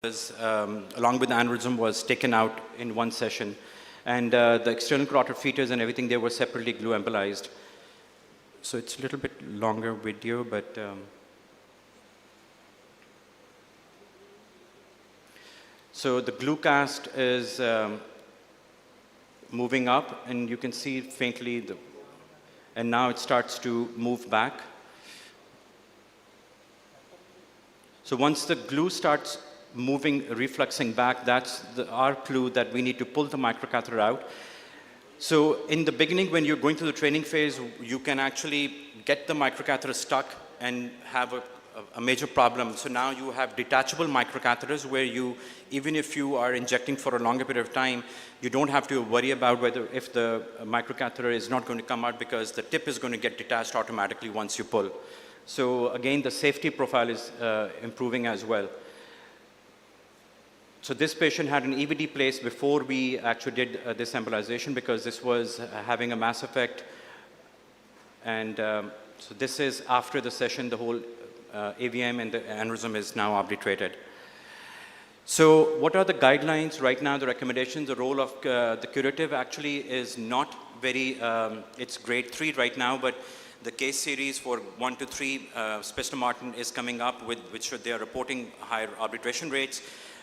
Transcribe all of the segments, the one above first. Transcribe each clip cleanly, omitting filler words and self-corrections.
was, along with the aneurysm, was taken out in one session. And the external carotid features and everything, they were separately glue embolized. So it's a little bit longer video, but so the glue cast is moving up, and you can see faintly, and now it starts to move back. So once the glue starts moving, refluxing back, that's our clue that we need to pull the microcatheter out. So in the beginning, when you're going through the training phase, you can actually get the microcatheter stuck and have a major problem. So now you have detachable microcatheters where you, even if you are injecting for a longer period of time, you don't have to worry about if the microcatheter is not going to come out, because the tip is going to get detached automatically once you pull. So again, the safety profile is improving as well. So this patient had an EVD placed before we actually did this embolization, because this was having a mass effect. And so this is after the session, the whole AVM and the aneurysm is now obliterated. So what are the guidelines right now, the recommendations? The role of the curative actually is not very, it's grade 3 right now, but the case series for 1 to 3, Spester Martin is coming up with which they are reporting higher arbitration rates.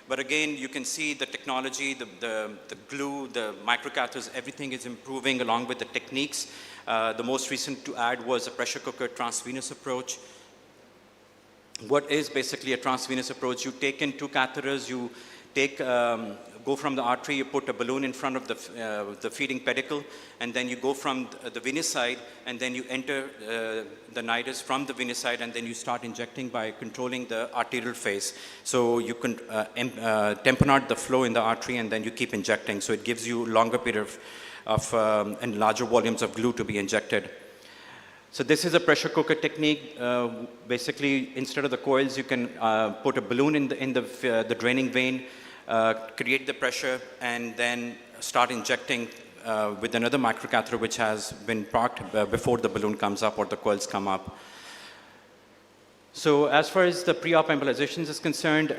But again, you can see the technology, the glue, the microcatheters, everything is improving along with the techniques. The most recent to add was a pressure cooker transvenous approach. What is basically a transvenous approach? You take in 2 catheters, you take, go from the artery, you put a balloon in front of the feeding pedicle, and then you go from the venous side, and then you enter the nidus from the venous side, and then you start injecting by controlling the arterial phase. So you can tamponade the flow in the artery, and then you keep injecting. So it gives you longer period of and larger volumes of glue to be injected. So this is a pressure cooker technique. Basically, instead of the coils, you can put a balloon in the draining vein, create the pressure, and then start injecting with another microcatheter which has been parked before the balloon comes up or the coils come up. So as far as the pre-op embolizations is concerned,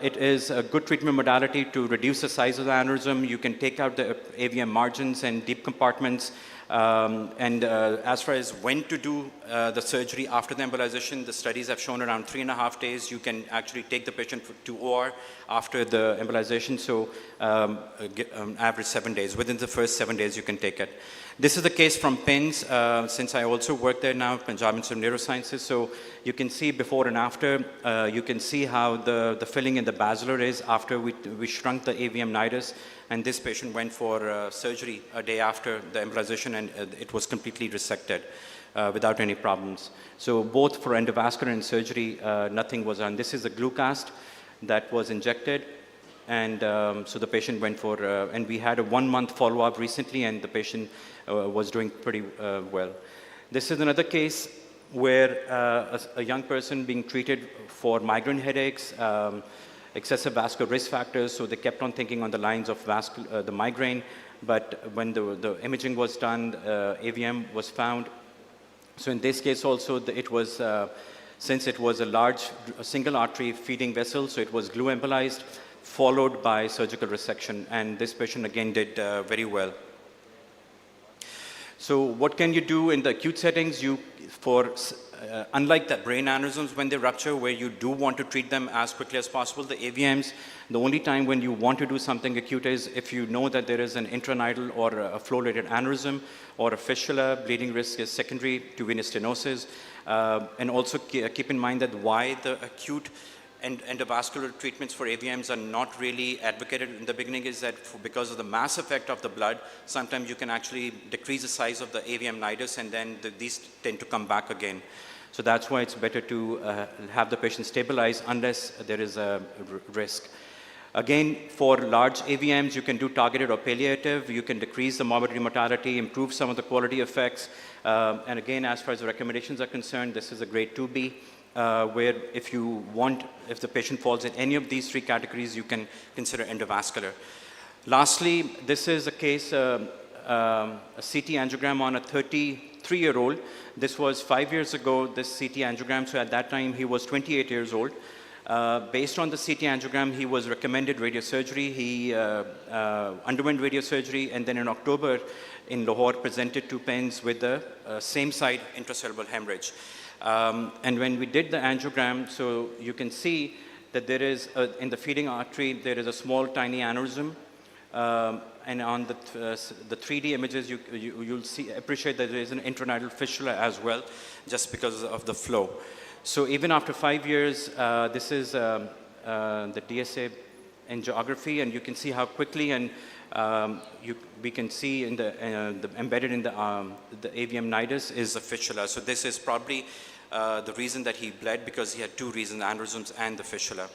it is a good treatment modality to reduce the size of the aneurysm. You can take out the AVM margins and deep compartments. As far as when to do the surgery after the embolization, the studies have shown around 3.5 days. You can actually take the patient to OR after the embolization. So average 7 days. Within the first 7 days, you can take it. This is the case from PINS, since I also work there now, Punjab Institute of Neurosciences. So you can see before and after. You can see how the filling in the basilar is after we shrunk the AVM nidus. And this patient went for surgery a day after the embolization, and it was completely resected without any problems. So both for endovascular and surgery, nothing was done. This is a glue cast that was injected. And so the patient went for, and we had a 1-month follow-up recently, and the patient was doing pretty well. This is another case where a young person being treated for migraine headaches, excessive vascular risk factors, so they kept on thinking on the lines of the migraine, but when the imaging was done, AVM was found. So in this case also, it was, since it was a single artery feeding vessel, so it was glue embolized, followed by surgical resection, and this patient again did very well. So what can you do in the acute settings? Unlike the brain aneurysms when they rupture, where you do want to treat them as quickly as possible, the AVMs, the only time when you want to do something acute is if you know that there is an intranidal or a flow-related aneurysm or a fistula. Bleeding risk is secondary to venous stenosis. And also keep in mind that why the acute endovascular treatments for AVMs are not really advocated in the beginning is that because of the mass effect of the blood, sometimes you can actually decrease the size of the AVM nidus, and then these tend to come back again. So that's why it's better to have the patient stabilize unless there is a risk. Again, for large AVMs, you can do targeted or palliative. You can decrease the morbidity mortality, improve some of the quality effects. And again, as far as the recommendations are concerned, this is a grade 2B. Where if the patient falls in any of these 3 categories, you can consider endovascular. Lastly, this is a case, a CT angiogram on a 33-year-old. This was 5 years ago, this CT angiogram, so at that time he was 28 years old. Based on the CT angiogram, he was recommended radiosurgery. He underwent radiosurgery, and then in October in Lahore presented 2 pens with the same side intracerebral hemorrhage. And when we did the angiogram, so you can see that there is, in the feeding artery, there is a small tiny aneurysm. And on the 3D images, you'll appreciate that there is an intranidal fistula as well, just because of the flow. So even after 5 years, this is the DSA angiography, and you can see how quickly, and we can see in embedded in the AVM nidus is a fistula. So this is probably the reason that he bled, because he had 2 reasons, aneurysms and the fistula.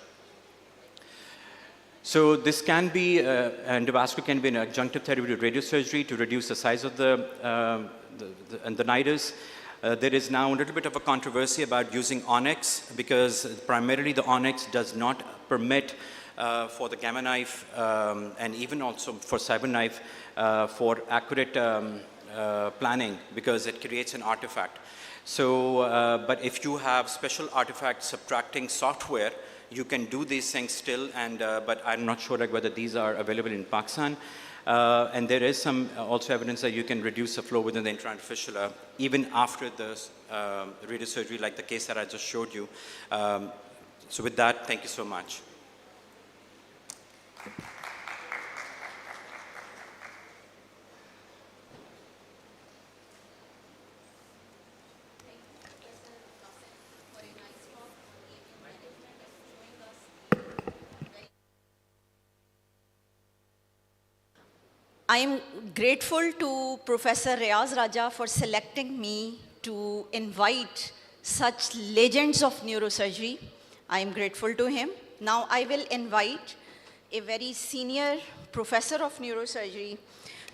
So this can be, endovascular can be an adjunctive therapy to radiosurgery to reduce the size of the nidus. There is now a little bit of a controversy about using onyx, because primarily the onyx does not permit for the gamma knife and even also for cyber knife for accurate planning, because it creates an artifact. So, but if you have special artifact subtracting software, you can do these things still, and but I'm not sure like whether these are available in Pakistan. And there is some also evidence that you can reduce the flow within the intranidal fistula even after the radiosurgery, like the case that I just showed you. So with that, thank you so much. I am grateful to Professor Riaz Raja for selecting me to invite such legends of neurosurgery. I am grateful to him. Now I will invite a very senior professor of neurosurgery,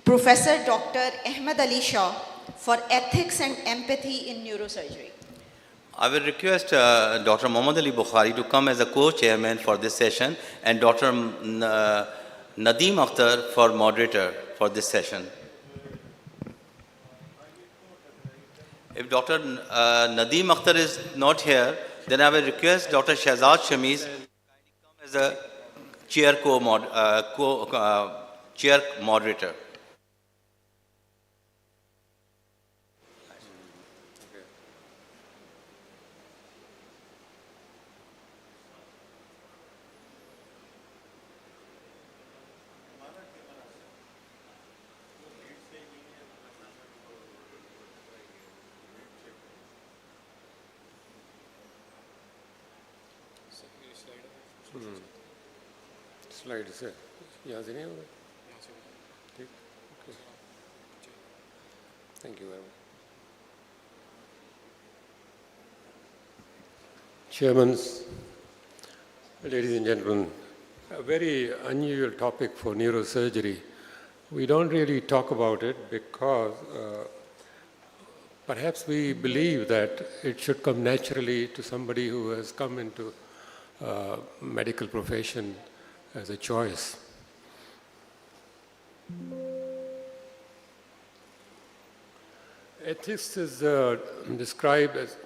Professor Dr. Ahmed Ali Shah, for ethics and empathy in neurosurgery. I will request Dr. Mohammad Ali Bukhari to come as a co-chairman for this session, and Dr. Nadeem Akhtar for moderator for this session. If Dr. Nadeem Akhtar is not here, then I will request Dr. Shahzad Shamiz to come as a chair moderator. Slide से यहाँ से नहीं होगा? ठीक, thank you very much. Chairman, ladies and gentlemen, a very unusual topic for neurosurgery. We don't really talk about it because perhaps we believe that it should come naturally to somebody who has come into medical profession as a choice. Ethics is described as,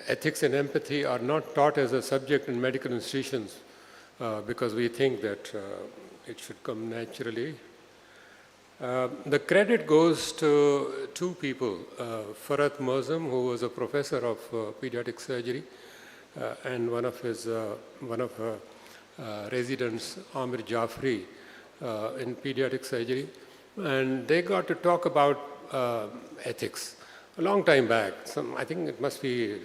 ethics and empathy are not taught as a subject in medical institutions because we think that it should come naturally. The credit goes to 2 people, Farhat Mozam, who was a professor of pediatric surgery, and one of her residents, Amir Jafri, in pediatric surgery, and they got to talk about ethics a long time back. I think it must be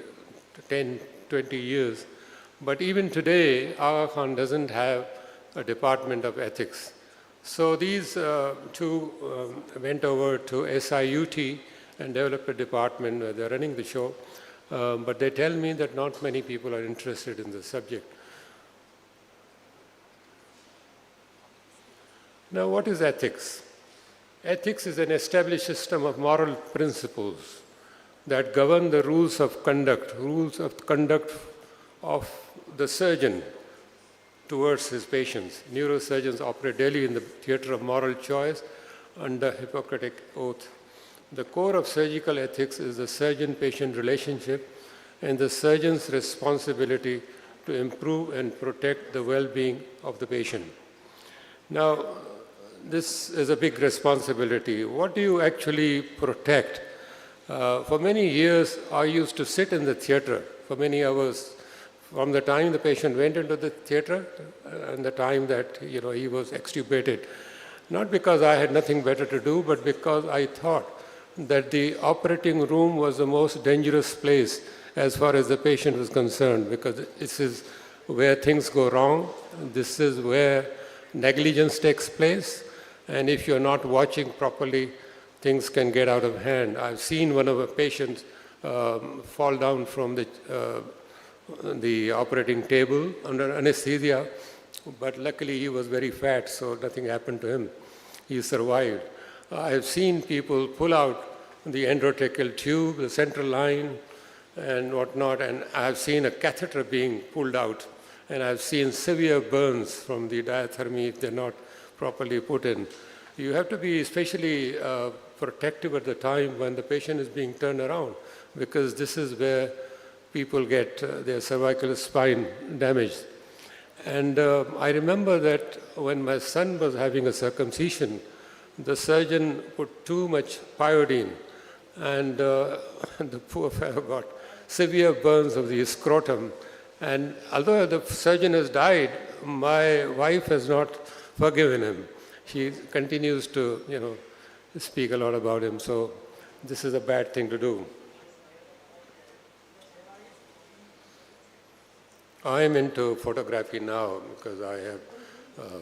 10, 20 years, but even today, Aga Khan doesn't have a department of ethics. So these 2 went over to SIUT and developed a department where they're running the show, but they tell me that not many people are interested in the subject. Now, what is ethics? Ethics is an established system of moral principles that govern the rules of conduct of the surgeon towards his patients. Neurosurgeons operate daily in the theater of moral choice under Hippocratic oath. The core of surgical ethics is the surgeon-patient relationship and the surgeon's responsibility to improve and protect the well-being of the patient. Now, this is a big responsibility. What do you actually protect? For many years, I used to sit in the theater for many hours, from the time the patient went into the theater and the time that he was extubated. Not because I had nothing better to do, but because I thought that the operating room was the most dangerous place as far as the patient was concerned, because this is where things go wrong. This is where negligence takes place. And if you're not watching properly, things can get out of hand. I've seen one of the patients fall down from the operating table under anesthesia, but luckily he was very fat, so nothing happened to him. He survived. I've seen people pull out the endotracheal tube, the central line, and whatnot, and I've seen a catheter being pulled out, and I've seen severe burns from the diathermy if they're not properly put in. You have to be especially protective at the time when the patient is being turned around, because this is where people get their cervical spine damaged. And I remember that when my son was having a circumcision, the surgeon put too much pyodine, and the poor fellow got severe burns of the scrotum. And although the surgeon has died, my wife has not forgiven him. She continues to, speak a lot about him. So this is a bad thing to do. I am into photography now because I have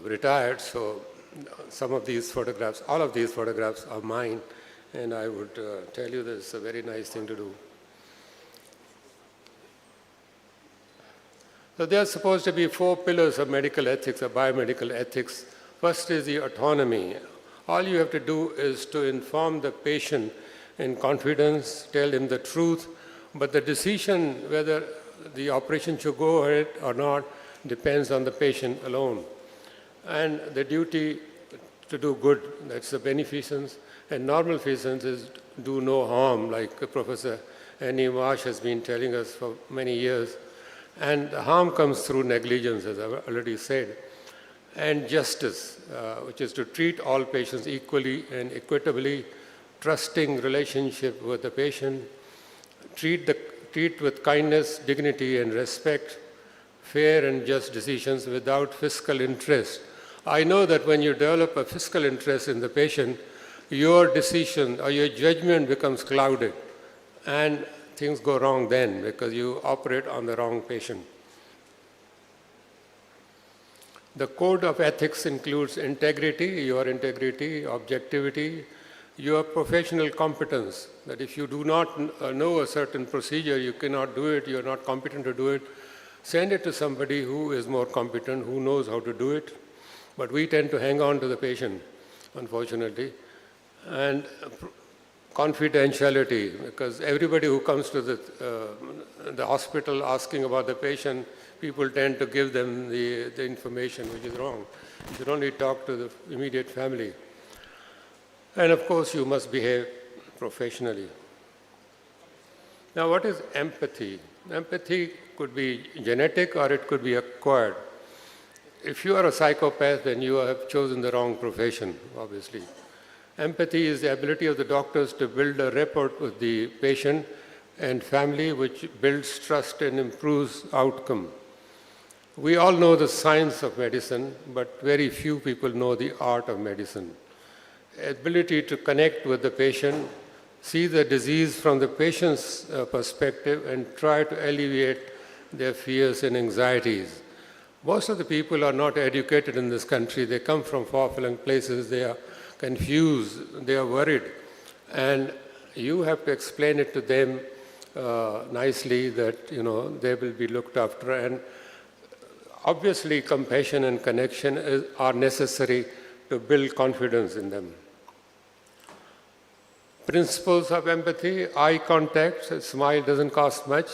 retired. So some of these photographs, all of these photographs are mine. And I would tell you this is a very nice thing to do. So there are supposed to be 4 pillars of medical ethics or biomedical ethics. First is the autonomy. All you have to do is to inform the patient in confidence, tell him the truth, but the decision whether the operation should go ahead or not depends on the patient alone. And the duty to do good, that's the beneficence, and normal-feasance is do no harm, like Professor Annie Marsh has been telling us for many years. And the harm comes through negligence, as I've already said. And justice, which is to treat all patients equally and equitably, trusting relationship with the patient, treat with kindness, dignity, and respect, fair and just decisions without fiscal interest. I know that when you develop a fiscal interest in the patient, your decision or your judgment becomes clouded, and things go wrong then because you operate on the wrong patient. The code of ethics includes integrity, your integrity, objectivity, your professional competence, that if you do not know a certain procedure, you cannot do it, you're not competent to do it, send it to somebody who is more competent, who knows how to do it. But we tend to hang on to the patient, unfortunately. And confidentiality, because everybody who comes to the hospital asking about the patient, people tend to give them the information, which is wrong. You should only talk to the immediate family. And of course, you must behave professionally. Now, what is empathy? Empathy could be genetic or it could be acquired. If you are a psychopath, then you have chosen the wrong profession, obviously. Empathy is the ability of the doctors to build a rapport with the patient and family, which builds trust and improves outcome. We all know the science of medicine, but very few people know the art of medicine. Ability to connect with the patient, see the disease from the patient's perspective, and try to alleviate their fears and anxieties. Most of the people are not educated in this country. They come from far-flung places. They are confused. They are worried. And you have to explain it to them nicely that, they will be looked after. And obviously, compassion and connection are necessary to build confidence in them. Principles of empathy: eye contact, a smile doesn't cost much.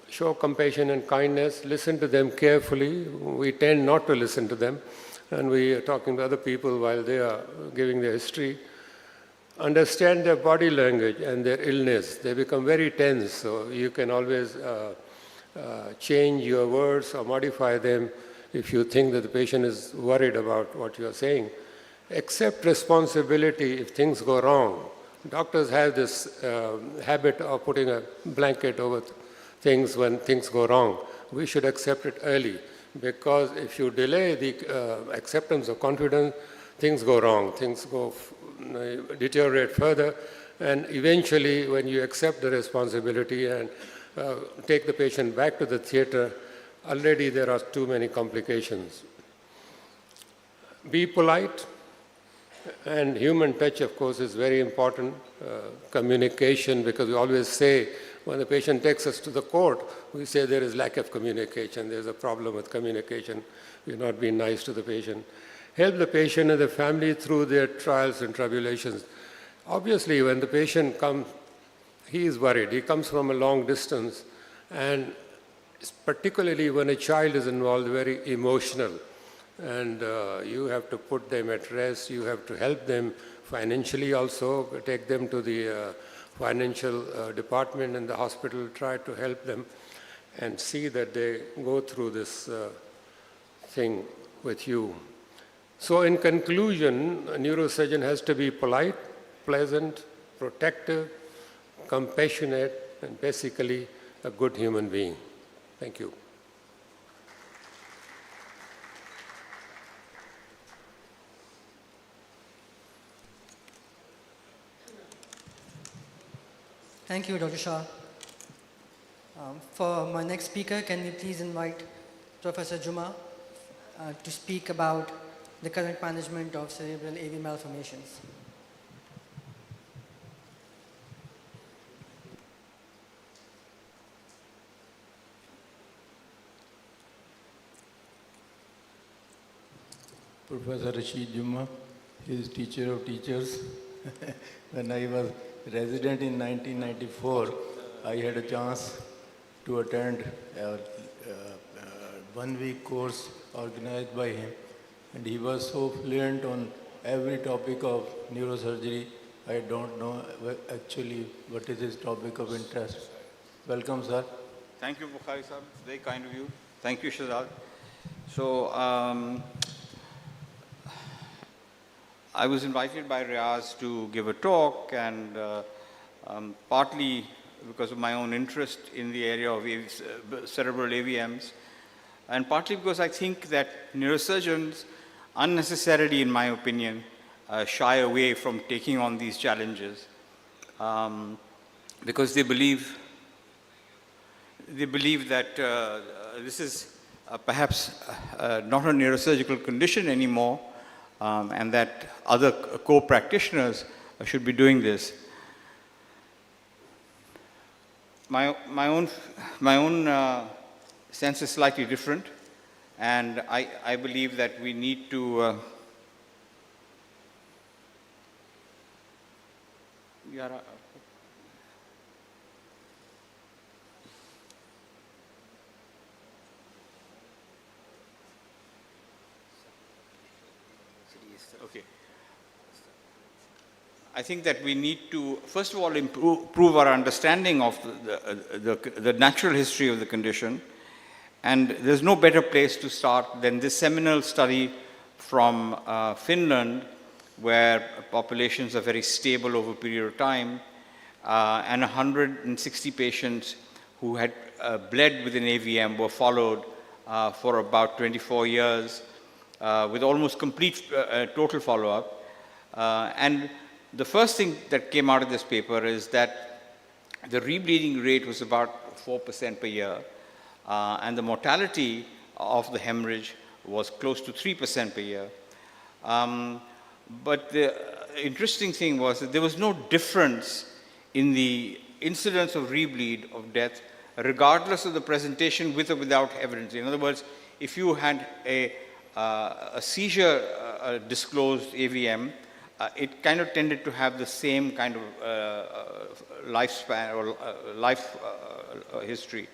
Show compassion and kindness, listen to them carefully. We tend not to listen to them, and we are talking to other people while they are giving their history. Understand their body language and their illness. They become very tense, so you can always change your words or modify them if you think that the patient is worried about what you are saying. Accept responsibility if things go wrong. Doctors have this habit of putting a blanket over things when things go wrong. We should accept it early, because if you delay the acceptance of confidence, things go wrong, things deteriorate further, and eventually when you accept the responsibility and take the patient back to the theater, already there are too many complications. Be polite, and human touch, of course, is very important. Communication, because we always say, when the patient takes us to the court, we say there is lack of communication, there's a problem with communication, we're not being nice to the patient. Help the patient and the family through their trials and tribulations. Obviously, when the patient comes, he is worried. He comes from a long distance, and particularly when a child is involved, very emotional. And you have to put them at rest. You have to help them financially also, take them to the financial department in the hospital, try to help them and see that they go through this thing with you. So in conclusion, a neurosurgeon has to be polite, pleasant, protective, compassionate, and basically a good human being. Thank you. Thank you, Dr. Shah. For my next speaker, can we please invite Professor Juma to speak about the current management of cerebral AV malformations. Professor Rashid Juma, he is teacher of teachers. When I was resident in 1994, I had a chance to attend a one-week course organized by him, and he was so fluent on every topic of neurosurgery. I don't know actually what is his topic of interest. Welcome, sir. Thank you, Bukhari sir. Very kind of you. Thank you, Shazad. So, I was invited by Riaz to give a talk, and partly because of my own interest in the area of cerebral AVMs, and partly because I think that neurosurgeons unnecessarily, in my opinion, shy away from taking on these challenges because they believe that this is perhaps not a neurosurgical condition anymore, and that other co-practitioners should be doing this. My own sense is slightly different, and I believe that we need to okay. I think that we need to, first of all, improve our understanding of the natural history of the condition. And there's no better place to start than this seminal study from Finland, where populations are very stable over a period of time, and 160 patients who had bled with an AVM were followed for about 24 years with almost complete total follow-up. And the first thing that came out of this paper is that the rebleeding rate was about 4% per year, and the mortality of the hemorrhage was close to 3% per year. But the interesting thing was that there was no difference in the incidence of rebleed of death, regardless of the presentation with or without evidence. In other words, if you had a seizure disclosed AVM, it kind of tended to have the same kind of lifespan or life history.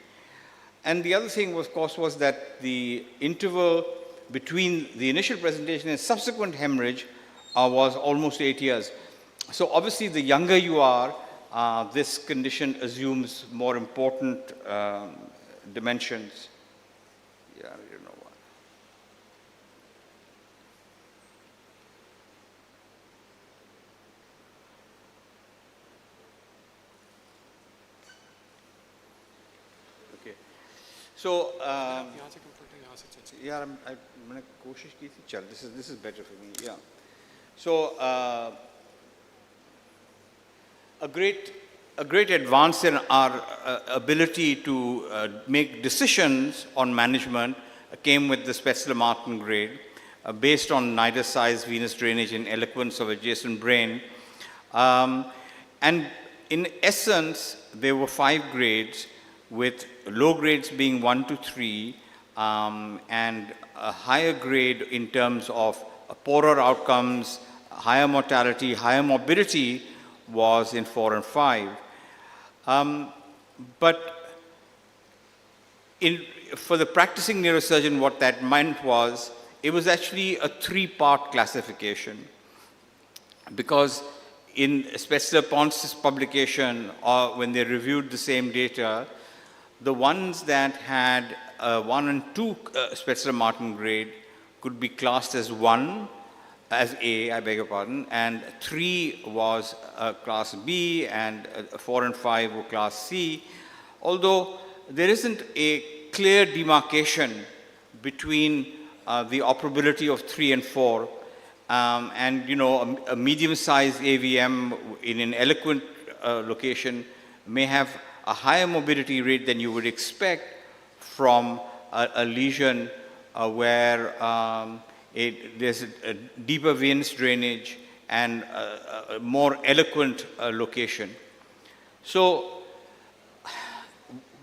And the other thing, of course, was that the interval between the initial presentation and subsequent hemorrhage was almost 8 years. So obviously, the younger you are, this condition assumes more important dimensions. Yeah, I don't know why. Okay. So, yeah, मैंने कोशिश की थी. चल, this is better for me. Yeah. So, a great advance in our ability to make decisions on management came with the Spätzle-Martin grade, based on nidus size, venous drainage, and eloquence of adjacent brain. And in essence, there were 5 grades, with low grades being 1 to 3, and a higher grade in terms of poorer outcomes, higher mortality, higher morbidity was in 4 and 5. But for the practicing neurosurgeon, what that meant was, it was actually a 3-part classification. Because in Spätzle-Ponce's publication, or when they reviewed the same data, the ones that had 1 and 2 Spätzle-Martin grade could be classed as 1, as A, I beg your pardon, and 3 was class B, and 4 and 5 were class C. Although there isn't a clear demarcation between the operability of 3 and 4, and a medium-sized AVM in an eloquent location may have a higher morbidity rate than you would expect from a lesion where there's a deeper venous drainage and a more eloquent location. So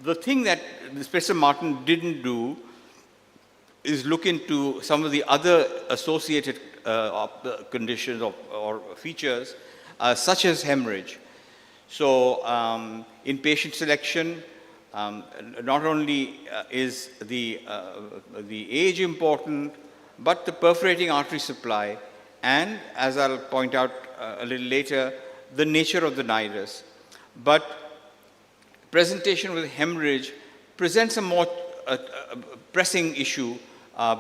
the thing that Spätzle-Martin didn't do is look into some of the other associated conditions or features, such as hemorrhage. So in patient selection, not only is the age important, but the perforating artery supply, and as I'll point out a little later, the nature of the nidus. But presentation with hemorrhage presents a more pressing issue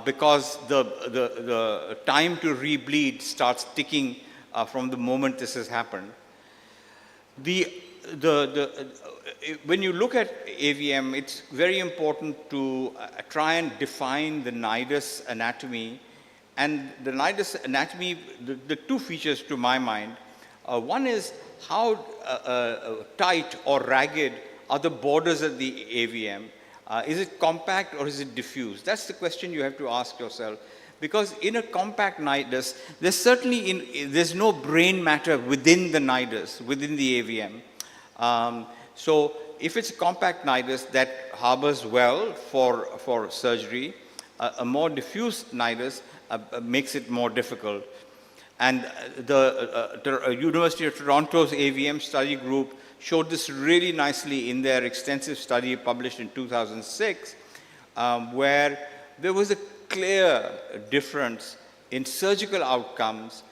because the time to rebleed starts ticking from the moment this has happened. When you look at AVM, it's very important to try and define the nidus anatomy. And the nidus anatomy, the 2 features to my mind, one is how tight or ragged are the borders of the AVM. Is it compact or is it diffuse? That's the question you have to ask yourself. Because in a compact nidus, there's no brain matter within the nidus, within the AVM. So if it's a compact nidus that harbors well for surgery, a more diffuse nidus makes it more difficult. And the University of Toronto's AVM study group showed this really nicely in their extensive study published in 2006, where there was a clear difference in surgical outcomes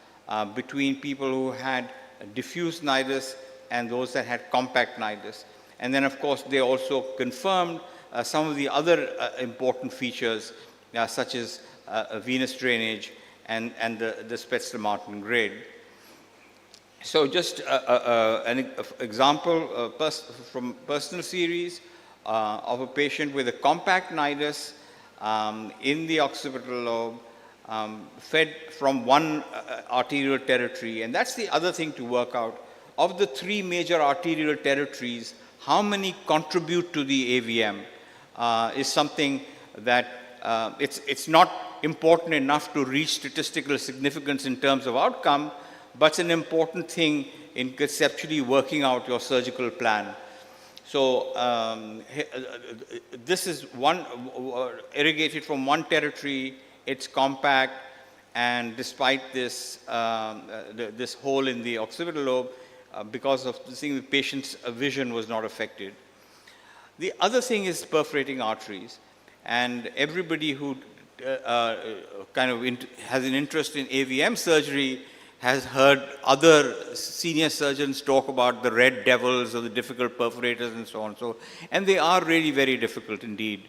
between people who had diffuse nidus and those that had compact nidus. And then, of course, they also confirmed some of the other important features, such as venous drainage and the Spätzle-Martin grade. So just an example from personal series of a patient with a compact nidus in the occipital lobe, fed from one arterial territory. And that's the other thing to work out. Of the 3 major arterial territories, how many contribute to the AVM is something that it's not important enough to reach statistical significance in terms of outcome, but it's an important thing in conceptually working out your surgical plan. So this is one irrigated from one territory, it's compact, and despite this, this hole in the occipital lobe, because of the thing, the patient's vision was not affected. The other thing is perforating arteries, and everybody who has an interest in AVM surgery has heard other senior surgeons talk about the red devils or the difficult perforators and so on. And they are really very difficult indeed.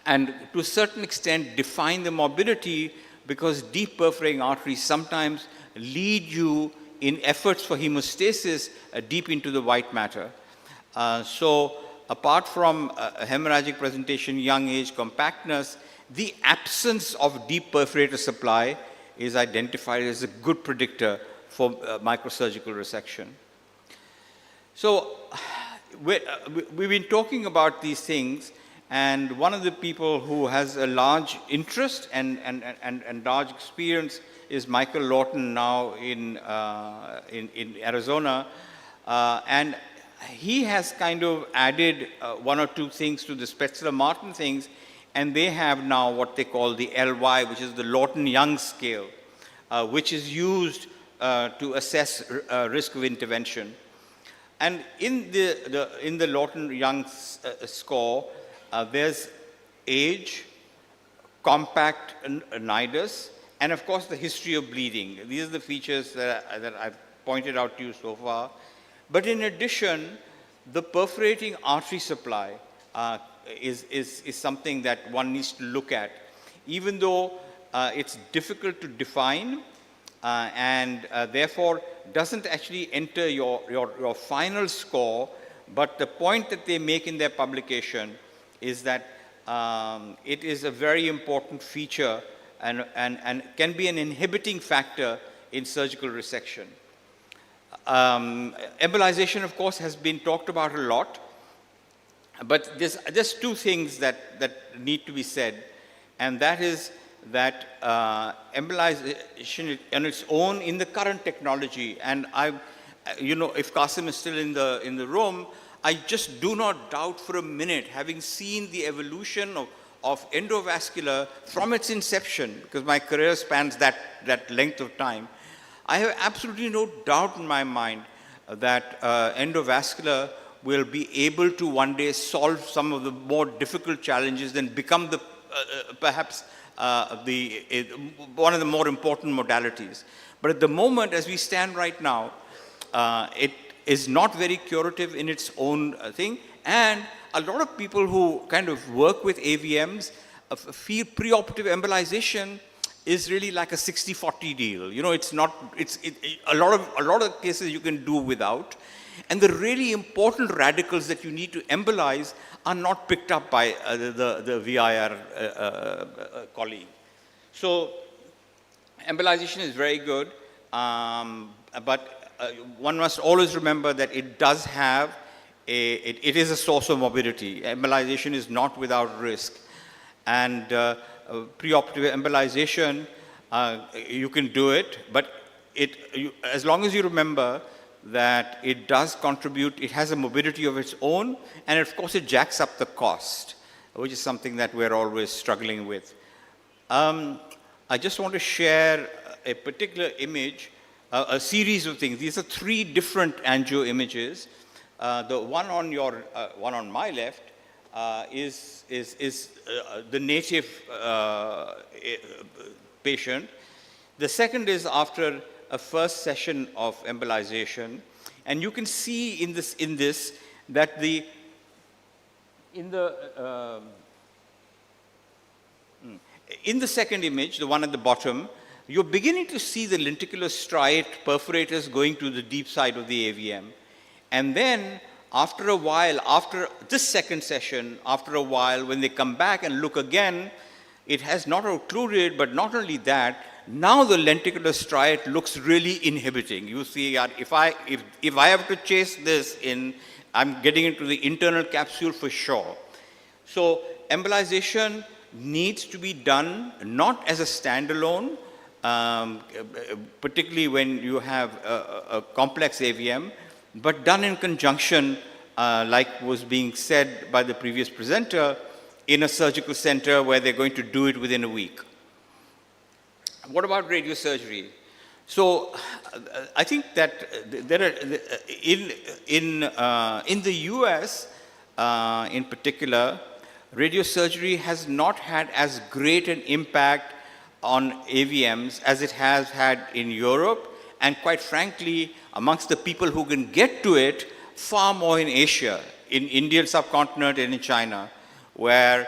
And to a certain extent define the morbidity, because deep perforating arteries sometimes lead you in efforts for hemostasis deep into the white matter. So apart from hemorrhagic presentation, young age, compactness, the absence of deep perforator supply is identified as a good predictor for microsurgical resection. So we've been talking about these things, and one of the people who has a large interest and large experience is Michael Lawton now in Arizona. And he has kind of added one or two things to the Spetzler-Martin things, and they have now what they call the LY, which is the Lawton-Young scale, which is used to assess risk of intervention. And in the Lawton-Young score, there's age, compact nidus, and of course the history of bleeding. These are the features that I've pointed out to you so far. But in addition, the perforating artery supply is something that one needs to look at, even though it's difficult to define and therefore doesn't actually enter your final score. But the point that they make in their publication is that it is a very important feature and can be an inhibiting factor in surgical resection. Embolization, of course, has been talked about a lot, but there's two things that need to be said, and that is that embolization on its own in the current technology, and if Qasim is still in the room, I just do not doubt for a minute, having seen the evolution of endovascular from its inception, because my career spans that length of time, I have absolutely no doubt in my mind that endovascular will be able to one day solve some of the more difficult challenges and become the perhaps one of the more important modalities. But at the moment, as we stand right now, it is not very curative in its own thing, and a lot of people who kind of work with AVMs feel preoperative embolization is really like a 60-40 deal. You know, it's not, a lot of cases you can do without. And the really important radicals that you need to embolize are not picked up by the VIR colleague. So embolization is very good, but one must always remember that it does have it is a source of morbidity. Embolization is not without risk. And preoperative embolization, you can do it, but as long as you remember that it does contribute, it has a morbidity of its own, and of course it jacks up the cost, which is something that we're always struggling with. I just want to share a particular image, a series of things. These are 3 different angio images. The one on one on my left is the native patient. The second is after a first session of embolization, and you can see in this that in the second image, the one at the bottom, you're beginning to see the lenticular striate perforators going to the deep side of the AVM. And then after a while, after this second session, after a while, when they come back and look again, it has not occluded, but not only that, now the lenticular striate looks really inhibiting. You see, if I have to chase this in, I'm getting into the internal capsule for sure. So embolization needs to be done not as a standalone, particularly when you have a complex AVM, but done in conjunction, like was being said by the previous presenter, in a surgical center where they're going to do it within a week. What about radiosurgery? So I think that there are, in the US in particular, radiosurgery has not had as great an impact on AVMs as it has had in Europe, and quite frankly, amongst the people who can get to it, far more in Asia, in Indian subcontinent and in China, where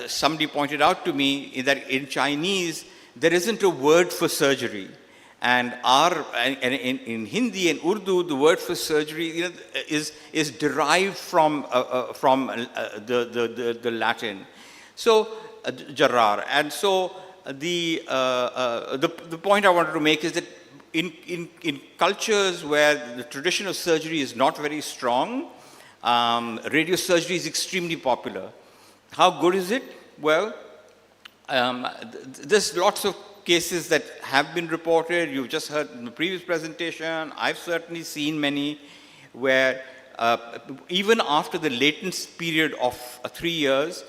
somebody pointed out to me that in Chinese, there isn't a word for surgery. And in Hindi and Urdu, the word for surgery is derived from the Latin. So, jarrar. And so the point I wanted to make is that in cultures where the tradition of surgery is not very strong, radiosurgery is extremely popular. How good is it? Well, there's lots of cases that have been reported. You've just heard in the previous presentation. I've certainly seen many where even after the latent period of 3 years,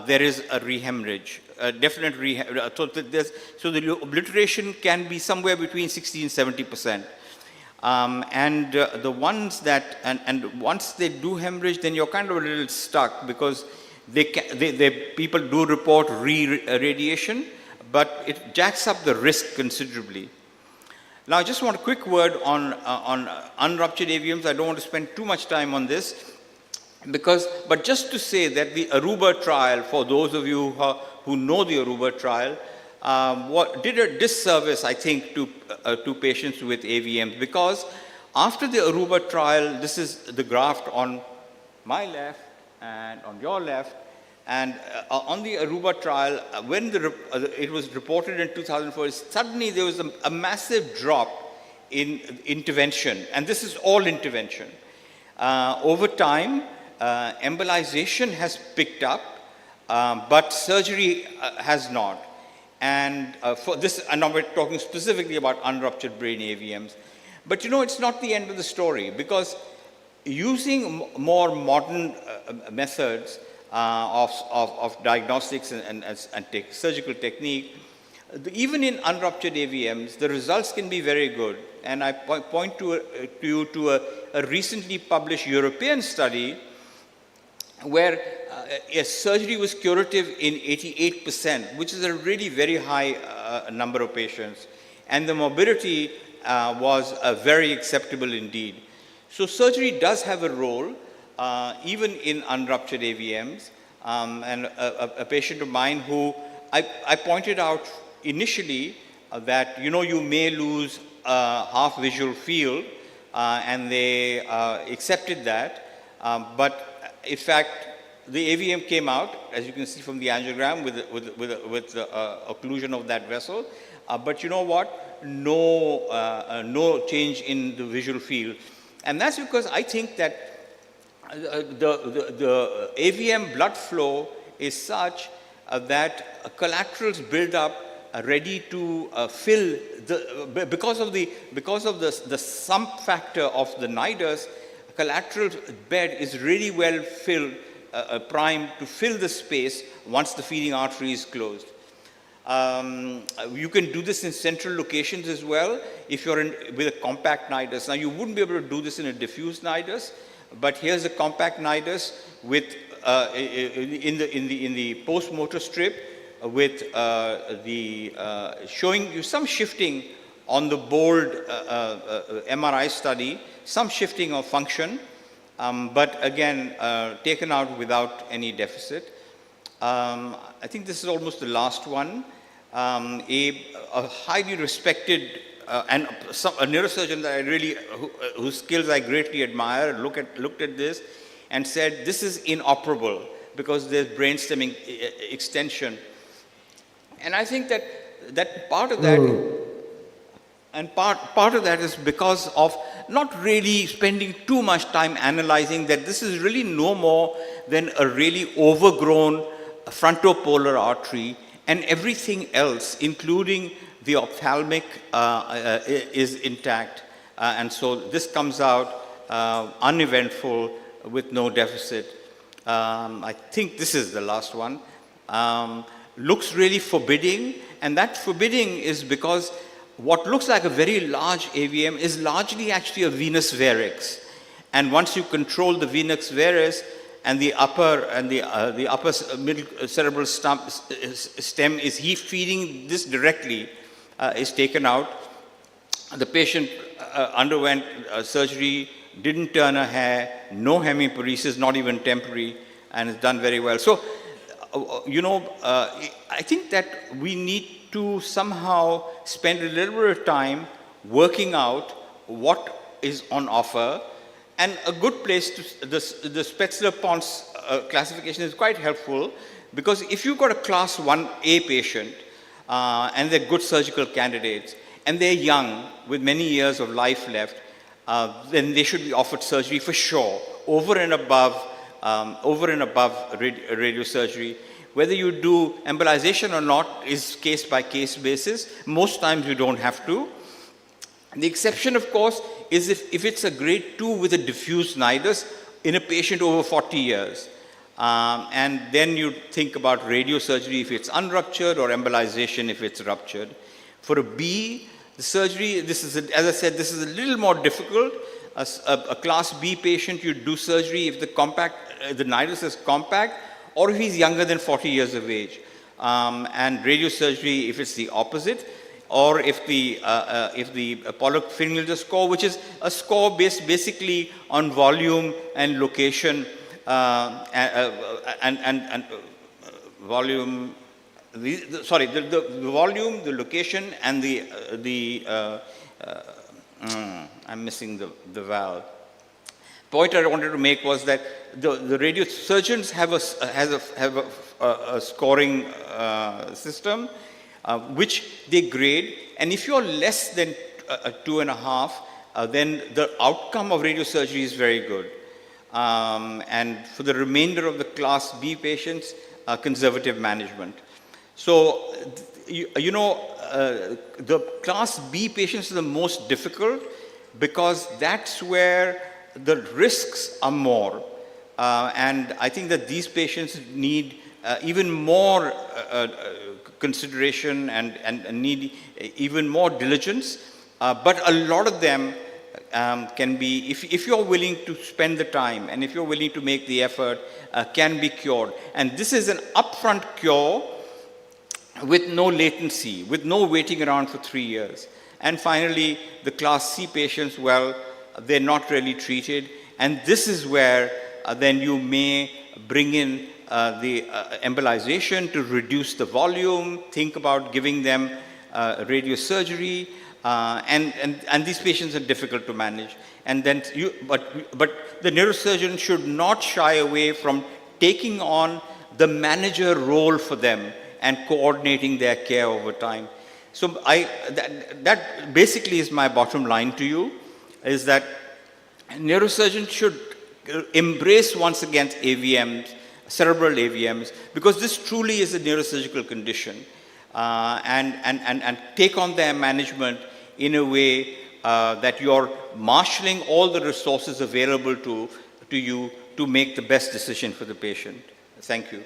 there is a rehemorrhage, a definite rehemorrhage. So the obliteration can be somewhere between 60 and 70%. And the ones that, and once they do hemorrhage, then you're kind of a little stuck, because people do report radiation, but it jacks up the risk considerably. Now, I just want a quick word on unruptured AVMs. I don't want to spend too much time on this, but just to say that the Aruba trial, for those of you who know the Aruba trial, did a disservice, I think, to patients with AVMs, because after the Aruba trial, this is the graph on my left and on your left, and on the Aruba trial, when it was reported in 2004, suddenly there was a massive drop in intervention, and this is all intervention. Over time, embolization has picked up, but surgery has not. And for this, and now we're talking specifically about unruptured brain AVMs. But it's not the end of the story, because using more modern methods of diagnostics and surgical technique, even in unruptured AVMs, the results can be very good. And I point to you to a recently published European study where surgery was curative in 88%, which is a really very high number of patients. And the morbidity was very acceptable indeed. So surgery does have a role, even in unruptured AVMs. And a patient of mine who I pointed out initially that, you may lose half visual field, and they accepted that. But in fact, the AVM came out, as you can see from the angiogram, with the occlusion of that vessel. But you know what? No change in the visual field. And that's because I think that the AVM blood flow is such that collaterals build up ready to fill because of the sump factor of the nidus. Collateral bed is really well filled, primed to fill the space once the feeding artery is closed. You can do this in central locations as well if you're with a compact nidus. Now, you wouldn't be able to do this in a diffuse nidus, but here's a compact nidus with in the post-motor strip with showing you some shifting on the bold MRI study, some shifting of function, but again taken out without any deficit. I think this is almost the last one. A highly respected and a neurosurgeon that I really, whose skills I greatly admire, looked at this and said, this is inoperable because there's brainstem extension. And I think that part of that, and part of that is because of not really spending too much time analyzing that this is really no more than a really overgrown frontopolar artery, and everything else, including the ophthalmic, is intact. And so this comes out uneventful with no deficit. I think this is the last one. Looks really forbidding, and that forbidding is because what looks like a very large AVM is largely actually a venous varix. And once you control the venous varix, and the upper middle cerebral stem is he feeding this directly, is taken out. The patient underwent surgery, didn't turn a hair, no hemiparesis, not even temporary, and has done very well. So, I think that we need to somehow spend a little bit of time working out what is on offer. And a good place to, the Spetzler-Pons classification is quite helpful, because if you've got a class 1A patient and they're good surgical candidates and they're young with many years of life left, then they should be offered surgery for sure, over and above radiosurgery. Whether you do embolization or not is case by case basis. Most times you don't have to. The exception, of course, is if it's a grade 2 with a diffuse nidus in a patient over 40 years. And then you think about radiosurgery if it's unruptured, or embolization if it's ruptured. For a B, the surgery, as I said, this is a little more difficult. A class B patient, you do surgery if the nidus is compact, or if he's younger than 40 years of age. And radiosurgery if it's the opposite, or if the Pollock Fingalter score, which is a score based basically on volume and location, and volume. The volume, the location, and I'm missing the vowel. Point I wanted to make was that the radiosurgeons have a scoring system which they grade, and if you're less than 2.5, then the outcome of radiosurgery is very good. And for the remainder of the class B patients, conservative management. So, the class B patients are the most difficult, because that's where the risks are more. And I think that these patients need even more consideration and need even more diligence. But a lot of them can be, if you're willing to spend the time and if you're willing to make the effort, can be cured. And this is an upfront cure with no latency, with no waiting around for 3 years. And finally, the class C patients, well, they're not really treated. And this is where then you may bring in the embolization to reduce the volume, think about giving them radiosurgery, and these patients are difficult to manage. And then but the neurosurgeon should not shy away from taking on the manager role for them and coordinating their care over time. So that basically is my bottom line to you, is that neurosurgeons should embrace once again AVMs, cerebral AVMs, because this truly is a neurosurgical condition, and take on their management in a way that you're marshalling all the resources available to you to make the best decision for the patient. Thank you.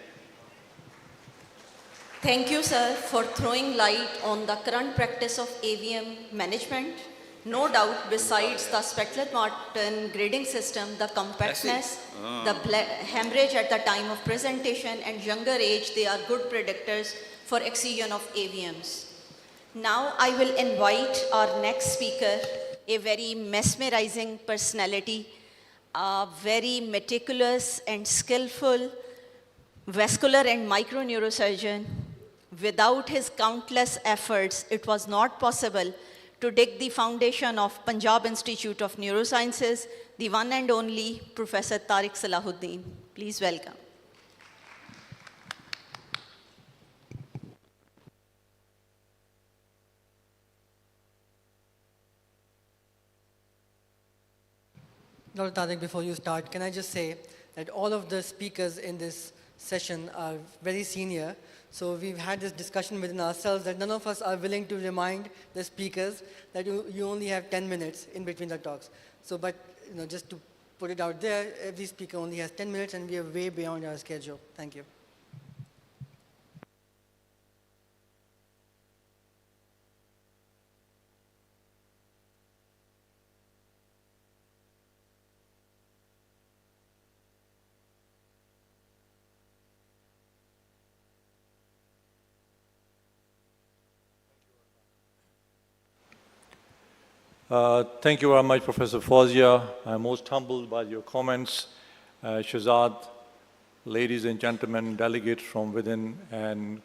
Thank you, sir, for throwing light on the current practice of AVM management. No doubt, besides the Speckler-Martin grading system, the compactness, the hemorrhage at the time of presentation, and younger age, they are good predictors for excision of AVMs. Now I will invite our next speaker, a very mesmerizing personality, a very meticulous and skillful vascular and microneurosurgeon. Without his countless efforts, it was not possible to dig the foundation of Punjab Institute of Neurosciences, the one and only Professor Tariq Salahuddin. Please welcome. Dr. Tariq, before you start, can I just say that all of the speakers in this session are very senior. So we've had this discussion within ourselves that none of us are willing to remind the speakers that you only have 10 minutes in between the talks. So, but just to put it out there, every speaker only has 10 minutes and we are way beyond our schedule. Thank you. Thank you very much, Professor Fawzia. I'm most humbled by your comments. Shahzad, ladies and gentlemen, delegates from within, and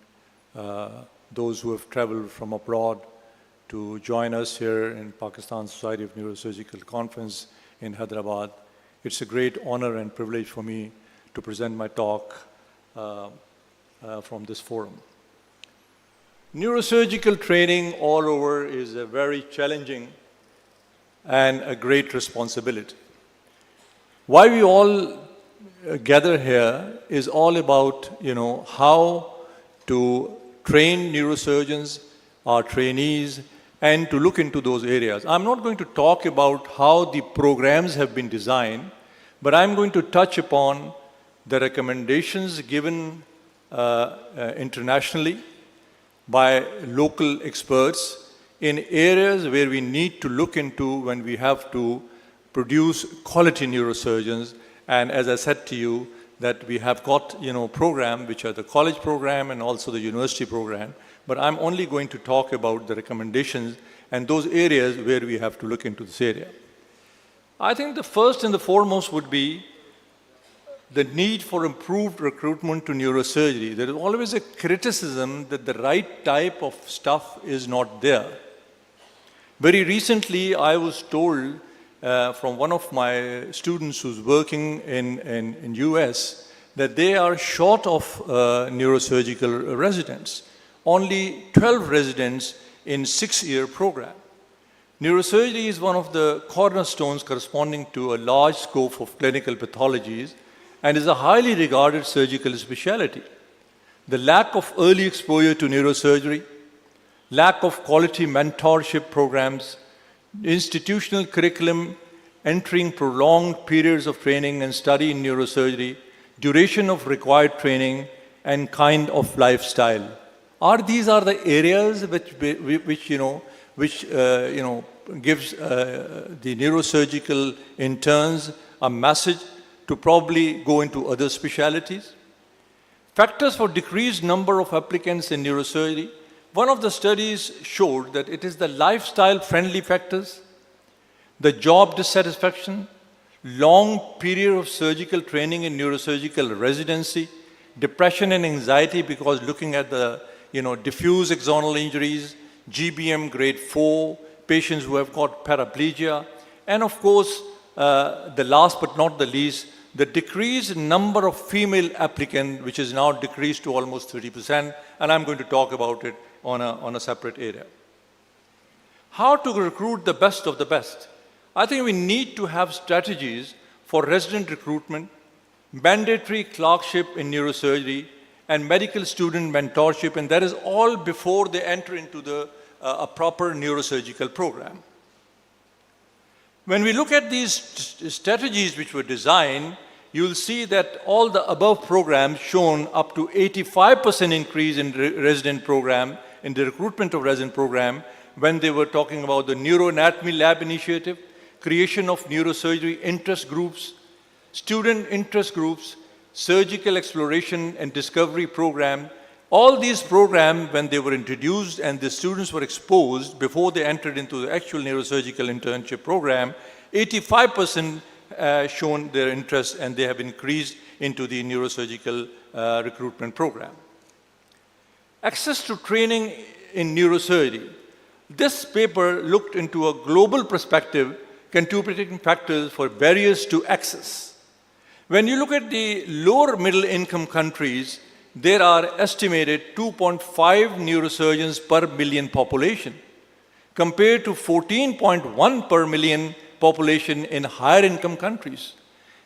those who have traveled from abroad to join us here in Pakistan Society of Neurosurgical Conference in Hyderabad. It's a great honor and privilege for me to present my talk from this forum. Neurosurgical training all over is a very challenging and a great responsibility. Why we all gather here is all about, how to train neurosurgeons, our trainees, and to look into those areas. I'm not going to talk about how the programs have been designed, but I'm going to touch upon the recommendations given internationally by local experts in areas where we need to look into when we have to produce quality neurosurgeons. And as I said to you, that we have got, program, which are the college program and also the university program. But I'm only going to talk about the recommendations and those areas where we have to look into this area. I think the first and the foremost would be the need for improved recruitment to neurosurgery. There is always a criticism that the right type of stuff is not there. Very recently, I was told from one of my students who's working in US that they are short of neurosurgical residents. Only 12 residents in 6-year program. Neurosurgery is one of the cornerstones corresponding to a large scope of clinical pathologies and is a highly regarded surgical specialty. The lack of early exposure to neurosurgery, lack of quality mentorship programs, institutional curriculum entering prolonged periods of training and study in neurosurgery, duration of required training, and kind of lifestyle. These are the areas which gives the neurosurgical interns a message to probably go into other specialties. Factors for decreased number of applicants in neurosurgery. One of the studies showed that it is the lifestyle-friendly factors, the job dissatisfaction, long period of surgical training in neurosurgical residency, depression and anxiety because looking at the diffuse axonal injuries, GBM grade 4, patients who have got paraplegia, and of course, the last but not the least, the decreased number of female applicants, which is now decreased to almost 30%, and I'm going to talk about it on a separate area. How to recruit the best of the best? I think we need to have strategies for resident recruitment, mandatory clerkship in neurosurgery, and medical student mentorship, and that is all before they enter into a proper neurosurgical program. When we look at these strategies which were designed, you'll see that all the above programs shown up to 85% increase in resident program, in the recruitment of resident program, when they were talking about the neuroanatomy lab initiative, creation of neurosurgery interest groups, student interest groups, surgical exploration and discovery program. All these programs, when they were introduced and the students were exposed before they entered into the actual neurosurgical internship program, 85% shown their interest and they have increased into the neurosurgical recruitment program. Access to training in neurosurgery. This paper looked into a global perspective, contributing factors for barriers to access. When you look at the lower middle income countries, there are estimated 2.5 neurosurgeons per million population, compared to 14.1 per million population in higher income countries.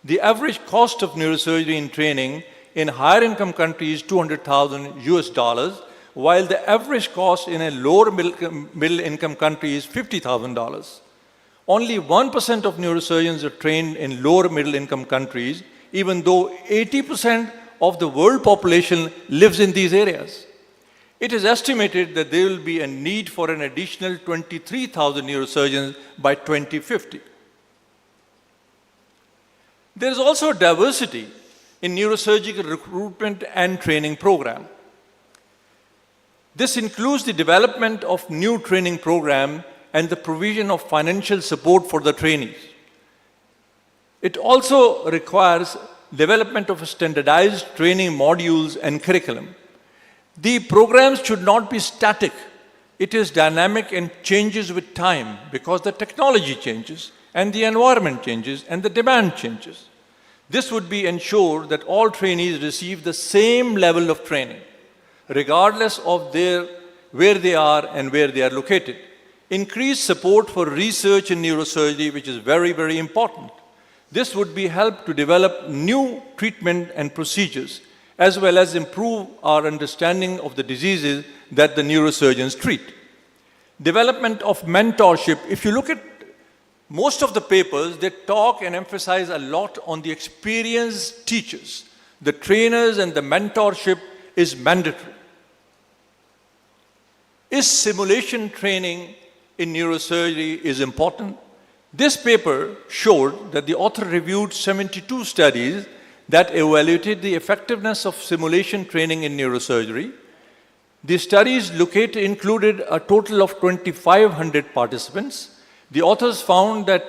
The average cost of neurosurgery in training in higher income countries is $200,000 US, while the average cost in a lower middle income country is $50,000. Only 1% of neurosurgeons are trained in lower middle income countries, even though 80% of the world population lives in these areas. It is estimated that there will be a need for an additional 23,000 neurosurgeons by 2050. There is also diversity in neurosurgical recruitment and training program. This includes the development of new training program and the provision of financial support for the trainees. It also requires development of standardized training modules and curriculum. The programs should not be static. It is dynamic and changes with time because the technology changes and the environment changes and the demand changes. This would be ensure that all trainees receive the same level of training, regardless of where they are and where they are located. Increased support for research in neurosurgery, which is very, very important. This would be help to develop new treatment and procedures, as well as improve our understanding of the diseases that the neurosurgeons treat. Development of mentorship. If you look at most of the papers, they talk and emphasize a lot on the experienced teachers. The trainers and the mentorship is mandatory. Is simulation training in neurosurgery is important? This paper showed that the author reviewed 72 studies that evaluated the effectiveness of simulation training in neurosurgery. The studies included a total of 2,500 participants. The authors found that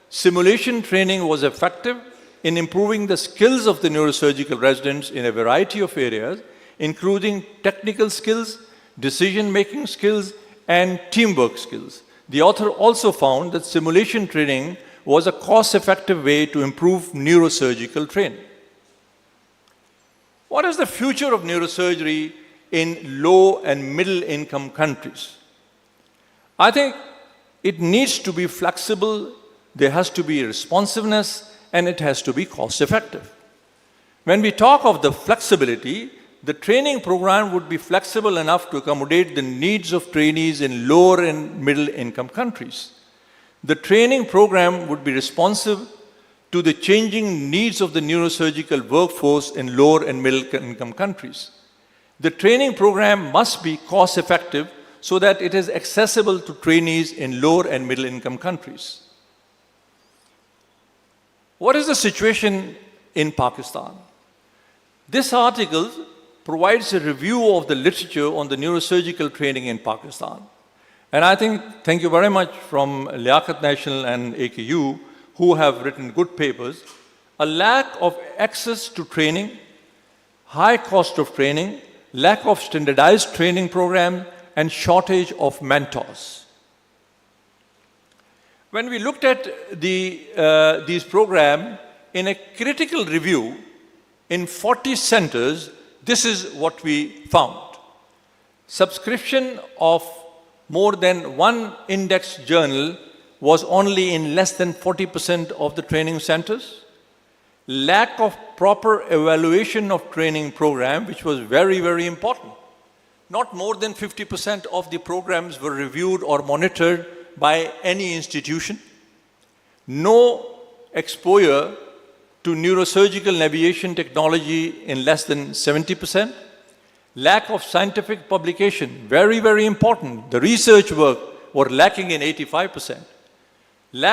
simulation training was effective in improving the skills of the neurosurgical residents in a variety of areas, including technical skills, decision-making skills, and teamwork skills. The author also found that simulation training was a cost-effective way to improve neurosurgical training. What is the future of neurosurgery in low and middle income countries? I think it needs to be flexible, there has to be responsiveness, and it has to be cost effective. When we talk of the flexibility, the training program would be flexible enough to accommodate the needs of trainees in lower and middle income countries. The training program would be responsive to the changing needs of the neurosurgical workforce in lower and middle income countries. The training program must be cost effective so that it is accessible to trainees in lower and middle income countries. What is the situation in Pakistan? This article provides a review of the literature on the neurosurgical training in Pakistan. And I think, thank you very much from Liaquat National and AKU, who have written good papers. A lack of access to training, high cost of training, lack of standardized training program, and shortage of mentors. When we looked at these programs in a critical review in 40 centers, this is what we found. Subscription of more than one index journal was only in less than 40% of the training centers. Lack of proper evaluation of training program, which was very, very important. Not more than 50% of the programs were reviewed or monitored by any institution. No exposure to neurosurgical navigation technology in less than 70%. Lack of scientific publication, very, very important. The research work were lacking in 85%.